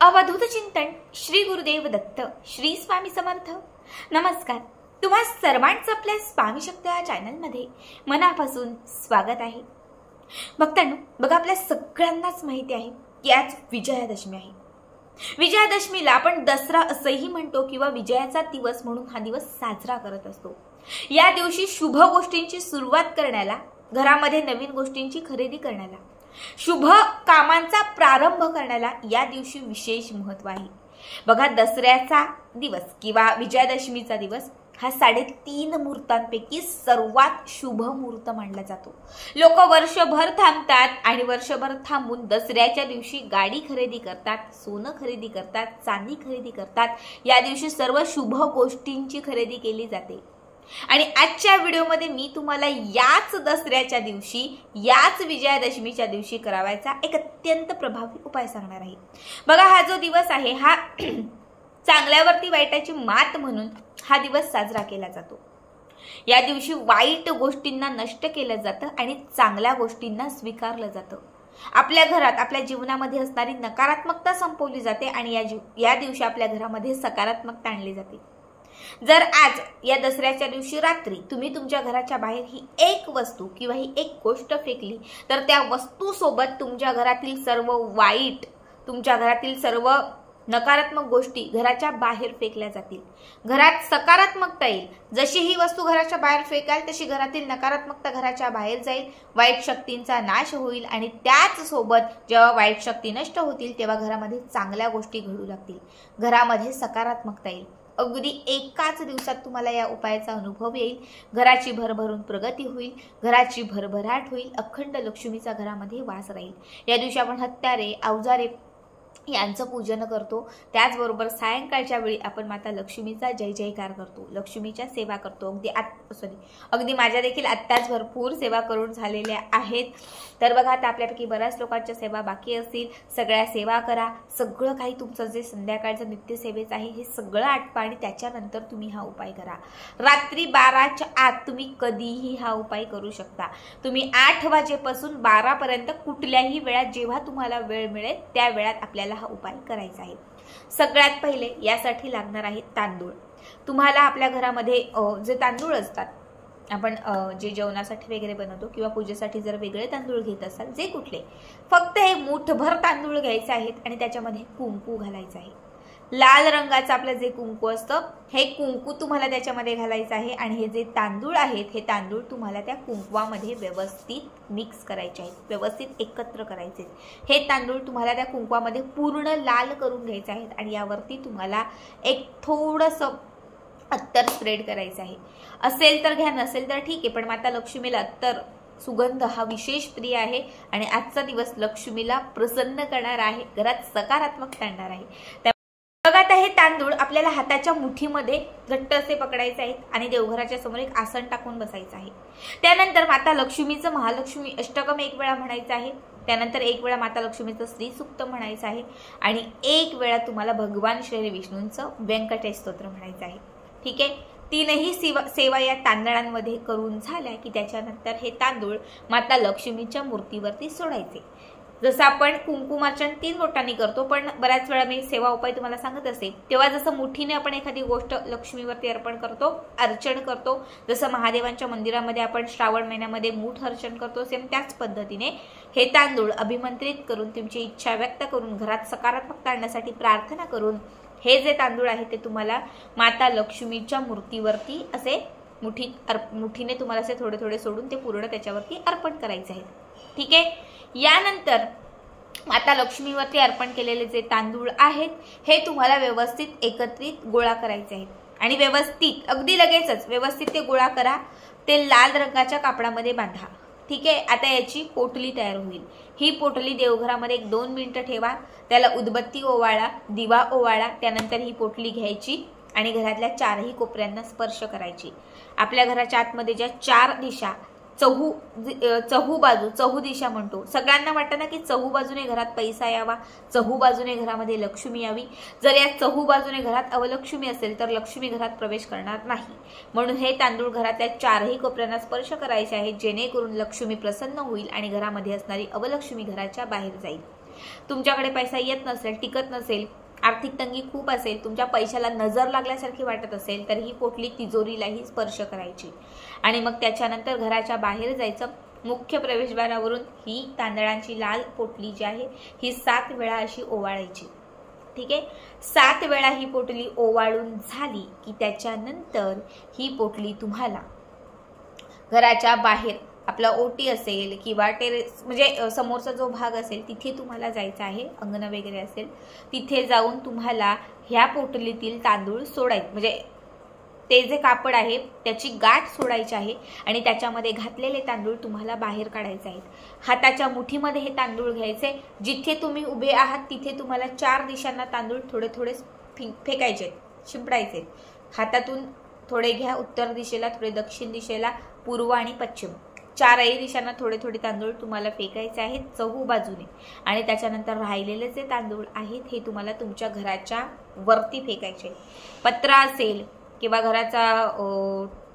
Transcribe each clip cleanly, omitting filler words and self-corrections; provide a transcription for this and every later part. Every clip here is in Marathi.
अवधूत चिंतन श्री गुरुदेव दत्त श्री स्वामी समर्थ। नमस्कार, तुम्हा सर्वांचं आपल्या स्वामी शक्ती या चॅनलमध्ये मनापासून स्वागत आहे। भक्तांनो, बघा, आपल्या सगळ्यांनाच माहिती आहे की आज विजयादशमी आहे। विजयादशमीला आपण दसरा असंही म्हणतो किंवा विजयाचा दिवस म्हणून हा दिवस साजरा करत असतो। या दिवशी शुभ गोष्टींची सुरुवात करण्याला, घरामध्ये नवीन गोष्टींची खरेदी करण्याला, शुभ कामांचा प्रारंभ करण्याला या दिवशी विशेष महत्त्व आहे। बघा, दसऱ्याचा दिवस किंवा विजयादशमीचा दिवस हा 3.5 मुहूर्तांपैकी सर्वात शुभ मुहूर्त मानला जातो। लोक वर्षभर थांबतात आणि वर्षभर थांबून दसऱ्याच्या दिवशी गाडी खरेदी करतात, सोनं खरेदी करतात, चांदी खरेदी करतात। या दिवशी सर्व शुभ गोष्टींची खरेदी केली जाते। आणि आजच्या व्हिडिओमध्ये मी तुम्हाला याच दसऱ्याच्या दिवशी, याच विजयादशमीच्या दिवशी करावायचा एक अत्यंत प्रभावी उपाय सांगणार आहे। बघा, हा जो दिवस आहे हा चांगल्यावरती वाईटाची मात म्हणून हा दिवस साजरा केला जातो। या दिवशी वाईट गोष्टींना नष्ट केलं जातं आणि चांगल्या गोष्टींना स्वीकारलं जातं। आपल्या घरात, आपल्या जीवनामध्ये असणारी नकारात्मकता संपवली जाते आणि या दिवशी आपल्या घरामध्ये सकारात्मकता आणली जाते। जर आज या दसऱ्याच्या दिवशी रात्री तुम्ही तुमच्या घराच्या बाहेर ही एक वस्तू किंवा ही एक गोष्ट फेकली तर त्या वस्तूसोबत तुमच्या घरातील सर्व वाईट, तुमच्या घरातील सर्व नकारात्मक गोष्टी घराच्या बाहेर फेकल्या जातील। घरात सकारात्मकता येईल। जशी ही वस्तू घराच्या बाहेर फेकाल तशी घरातील नकारात्मकता घराच्या बाहेर जाईल, वाईट शक्तींचा नाश होईल आणि त्याच सोबत जेव्हा वाईट शक्ती नष्ट होतील तेव्हा घरामध्ये चांगल्या गोष्टी घडू लागतील, घरामध्ये सकारात्मकता येईल। अगदी एकाच दिवसात तुम्हाला या उपायाचा अनुभव येईल। घराची भरभरून प्रगती होईल, घराची भरभराट होईल, अखंड लक्ष्मीचा घरामध्ये वास राहील। या दिवशी आपण हत्यारे, अवजारे यांचं पूजन करतो। त्याचबरोबर सायंकाळच्या वेळी आपण माता लक्ष्मीचा जय जयकार करतो, लक्ष्मीच्या सेवा करतो। अगदी माझ्या देखील आत्ताच भरपूर सेवा करून झालेल्या आहेत। तर बघा, आता आपल्यापैकी बऱ्याच लोकांच्या सेवा बाकी असतील, सगळ्या सेवा करा। सगळं काही तुमचं जे संध्याकाळचं नित्यसेवेचं आहे हे सगळं आटपा आणि त्याच्यानंतर तुम्ही हा उपाय करा। रात्री 12च्या आत तुम्ही कधीही हा उपाय करू शकता। तुम्ही 8 वाजेपासून 12 पर्यंत कुठल्याही वेळात, जेव्हा तुम्हाला वेळ मिळेल त्या वेळात आपल्याला हा उपाय करायचा आहे। सगळ्यात पहिले यासाठी लागणार आहे तांदूळ। तुम्हाला आपल्या घरामध्ये जे तांदूळ असतात, आपण जे जेवणासाठी वगैरे बनवतो किंवा पूजेसाठी जर वेगळे तांदूळ घेत असाल, जे कुठले, फक्त हे मुठभर तांदूळ घ्यायचे आहेत आणि त्याच्यामध्ये कुंकू घालायचं आहे। लाल रंगाचं आपलं जे कुंकू असतं हे कुंकू तुम्हाला त्याच्यामध्ये घालायचं आहे आणि हे जे तांदूळ आहेत हे तांदूळ तुम्हाला त्या कुंकवामध्ये व्यवस्थित मिक्स करायचे आहेत, व्यवस्थित एकत्र करायचे। हे तांदूळ तुम्हाला त्या कुंकवामध्ये पूर्ण लाल करून घ्यायचे आहेत आणि यावरती तुम्हाला एक थोडंसं अत्तर स्प्रेड करायचं आहे। असेल तर घ्या, नसेल तर ठीक आहे, पण माता लक्ष्मीला अत्तर, सुगंध हा विशेष प्रिय आहे आणि आजचा दिवस लक्ष्मीला प्रसन्न करणार आहे, घरात सकारात्मकता आणणार आहे। बघा, आता हे तांदूळ आपल्याला हाताच्या मुठीमध्ये घट्ट असे पकडायचे आहेत आणि देवघराच्या समोर एक आसन टाकून बसायचं आहे। त्यानंतर माता लक्ष्मीचं महालक्ष्मी अष्टकम एक वेळा म्हणायचं आहे। त्यानंतर एक वेळा माता लक्ष्मीचं श्री सूक्त म्हणायचं आहे आणि एक वेळा तुम्हाला भगवान श्री विष्णूंचं व्यंकटेश स्तोत्र म्हणायचं आहे। ठीक आहे, तीनही सेवा या तांदळांमध्ये करून झाल्या की त्याच्यानंतर हे तांदूळ माता लक्ष्मीच्या मूर्तीवरती सोडायचे। जसं आपण कुंकुमार्चन 3 बोटांनी करतो, पण बऱ्याच वेळा मी सेवा उपाय तुम्हाला सांगत असते तेव्हा जसं मुठीने आपण एखादी गोष्ट लक्ष्मीवरती अर्पण करतो, अर्चन करतो, जसं महादेवांच्या मंदिरामध्ये आपण श्रावण महिन्यामध्ये मूठ अर्चन करतो, सेम त्याच पद्धतीने हे तांदूळ अभिमंत्रित करून, तुमची इच्छा व्यक्त करून, घरात सकारात्मकता आणण्यासाठी प्रार्थना करून हे जे तांदूळ आहे ते तुम्हाला माता लक्ष्मीच्या मूर्तीवरती असे मुठीने तुम्हाला असे थोडे थोडे सोडून ते पूर्ण त्याच्यावरती अर्पण करायचे आहे। ठीक आहे, यानंतर माता लक्ष्मीवरती अर्पण केलेले जे तांदूळ आहेत हे तुम्हाला व्यवस्थित एकत्रित गोळा करायचे आहेत आणि व्यवस्थित, अगदी लगेचच व्यवस्थित ते गोळा करा। ते लाल रंगाच्या कापडामध्ये बांधा। ठीक आहे, आता याची पोटली तयार होईल। ही पोटली देवघरामध्ये 1-2 मिनिटं ठेवा, त्याला उदबत्ती ओवाळा, दिवा ओवाळा। त्यानंतर ही पोटली घ्यायची आणि घरातल्या 4ही कोपऱ्यांना स्पर्श करायची। आपल्या घराच्या आतमध्ये ज्या 4 दिशा, चहू दिशा म्हणतो, सगळ्यांना वाटतं ना की चहू बाजूने घरात पैसा यावा, चहू बाजूने घरामध्ये लक्ष्मी यावी। जर या चहू बाजूने घरात अवलक्ष्मी असेल तर लक्ष्मी घरात प्रवेश करणार नाही। म्हणून हे तांदूळ घरातल्या 4ही कोपऱ्यांना स्पर्श करायचे आहेत, जेणेकरून लक्ष्मी प्रसन्न होईल आणि घरामध्ये असणारी अवलक्ष्मी घराच्या बाहेर जाईल। तुमच्याकडे पैसा येत नसेल, टिकत नसेल, आर्थिक तंगी खूप असेल, तुमच्या पैशाला नजर लागल्यासारखी वाटत असेल, तर ही पोटली तिजोरीलाही स्पर्श करायची आणि मग त्याच्यानंतर घराच्या बाहेर जायचं. मुख्य प्रवेशद्वारावरून ही तांदळांची लाल पोटली जी आहे ही 7 वेळा अशी ओवाळायची. ठीक आहे, 7 वेळा ही पोटली ओवाळून झाली की त्याच्यानंतर ही पोटली तुम्हाला घराच्या बाहेर, आपला ओटी असेल किंवा टेरेस म्हणजे समोरचा जो भाग असेल तिथे तुम्हाला जायचं आहे, अंगण वगैरे असेल तिथे जाऊन तुम्हाला ह्या पोटलीतील तांदूळ सोडायचे, म्हणजे ते जे कापड आहे त्याची गाठ सोडायची आहे आणि त्याच्यामध्ये घातलेले तांदूळ तुम्हाला बाहेर काढायचे आहेत. हाताच्या मुठीमध्ये हे तांदूळ घ्यायचे. जिथे तुम्ही उभे आहात तिथे तुम्हाला 4 दिशांना तांदूळ थोडे थोडे फेकायचे, शिंपडायचे. हातातून थोडे घ्या उत्तर दिशेला, थोडे दक्षिण दिशेला, पूर्व आणि पश्चिम, 4ही दिशांना थोडे थोडे तांदूळ तुम्हाला फेकायचे आहेत चहू बाजूने. आणि त्याच्यानंतर राहिलेले जे तांदूळ आहेत हे तुम्हाला तुमच्या घराच्या वरती फेकायचे. पत्रा असेल किंवा घराचा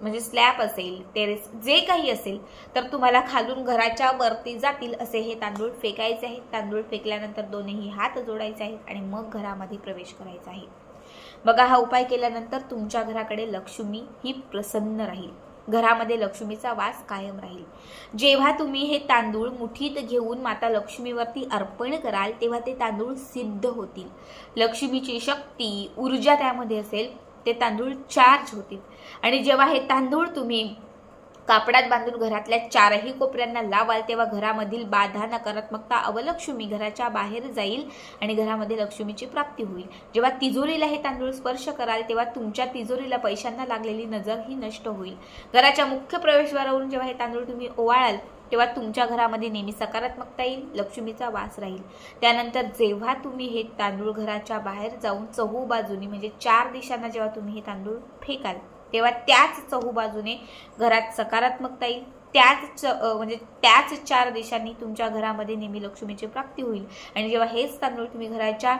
म्हणजे स्लॅब असेल, टेरेस जे काही असेल तर तुम्हाला खालून घराच्या वरती जातील असे हे तांदूळ फेकायचे आहेत. तांदूळ फेकल्यानंतर दोन्ही हात जोडायचे आहेत आणि मग घरामध्ये प्रवेश करायचा आहे. बघा, हा उपाय केल्यानंतर तुमच्या घराकडे लक्ष्मी ही प्रसन्न राहील, घरामध्ये लक्ष्मीचा वास कायम राहील. जेव्हा तुम्ही हे तांदूळ मुठीत घेऊन माता लक्ष्मीवरती अर्पण कराल तेव्हा ते तांदूळ सिद्ध होतील. लक्ष्मीची शक्ती, ऊर्जा त्यामध्ये असेल, ते तांदूळ चार्ज होतील. आणि जेव्हा हे तांदूळ तुम्ही कापडात बांधून घरातल्या 4ही कोपऱ्यांना लावाल तेव्हा घरामधील बाधा, नकारात्मकता, अवलक्ष्मी घराच्या बाहेर जाईल आणि घरामध्ये लक्ष्मीची प्राप्ती होईल. जेव्हा तिजोरीला हे तांदूळ स्पर्श कराल तेव्हा तुमच्या तिजोरीला पैशांना लागलेली नजर ही नष्ट होईल. घराच्या मुख्य प्रवेशद्वारावरून जेव्हा हे तांदूळ तुम्ही ओवाळाल तेव्हा तुमच्या घरामध्ये नेहमी सकारात्मकता येईल, लक्ष्मीचा वास राहील. त्यानंतर जेव्हा तुम्ही हे तांदूळ घराच्या बाहेर जाऊन चहू बाजूनी म्हणजे 4 दिशांना जेव्हा तुम्ही हे तांदूळ फेकाल तेव्हा त्याच चहू बाजूने घरात सकारात्मकता येईल. त्याच 4 दिशांनी तुमच्या घरामध्ये नेहमी लक्ष्मीची प्राप्ती होईल. आणि जेव्हा हेच तांदूळ तुम्ही घराच्या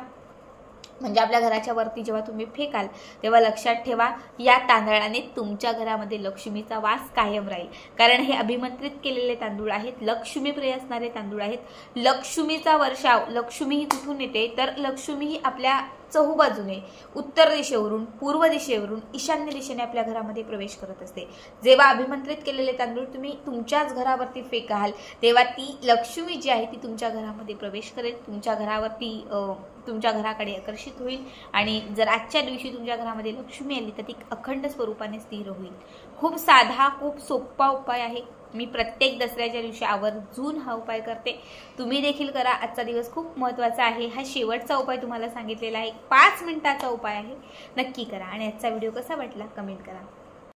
म्हणजे आपल्या घराच्या वरती जेव्हा तुम्ही फेकाल तेव्हा लक्षात ठेवा, या तांदळाने तुमच्या घरामध्ये लक्ष्मीचा वास कायम राहील. कारण हे अभिमंत्रित केलेले तांदूळ आहेत, लक्ष्मीप्रिय असणारे तांदूळ आहेत. लक्ष्मीचा वर्षाव, लक्ष्मी ही कुठून येते तर लक्ष्मी ही आपल्या चहू बाजूने, उत्तर दिशेवरून, पूर्व दिशेवरून, ईशान्य दिशेने आपल्या घरामध्ये प्रवेश करत असते. जेव्हा अभिमंत्रित केलेले तांदूळ तुम्ही तुमच्याच घरावरती फेकाल तेव्हा ती लक्ष्मी जी आहे ती तुमच्या घरामध्ये प्रवेश करेल, तुमच्या घरावरती, तुमच्या घराकडे आकर्षित होईल. आणि जर आजच्या दिवशी तुमच्या घरामध्ये लक्ष्मी आली तर ती अखंड स्वरूपाने स्थिर होईल. खूप साधा, खूप सोपा उपाय आहे. मी प्रत्येक दसऱ्याच्या दिवशी आवर्जून हा उपाय करते. तुम्ही देखील करा. आजचा दिवस खूप महत्त्वाचा आहे. हा शेवटचा उपाय तुम्हाला सांगितलेला आहे, 5 मिनिटाचा उपाय आहे. नक्की करा आणि आजचा व्हिडिओ कसा वाटला कमेंट करा.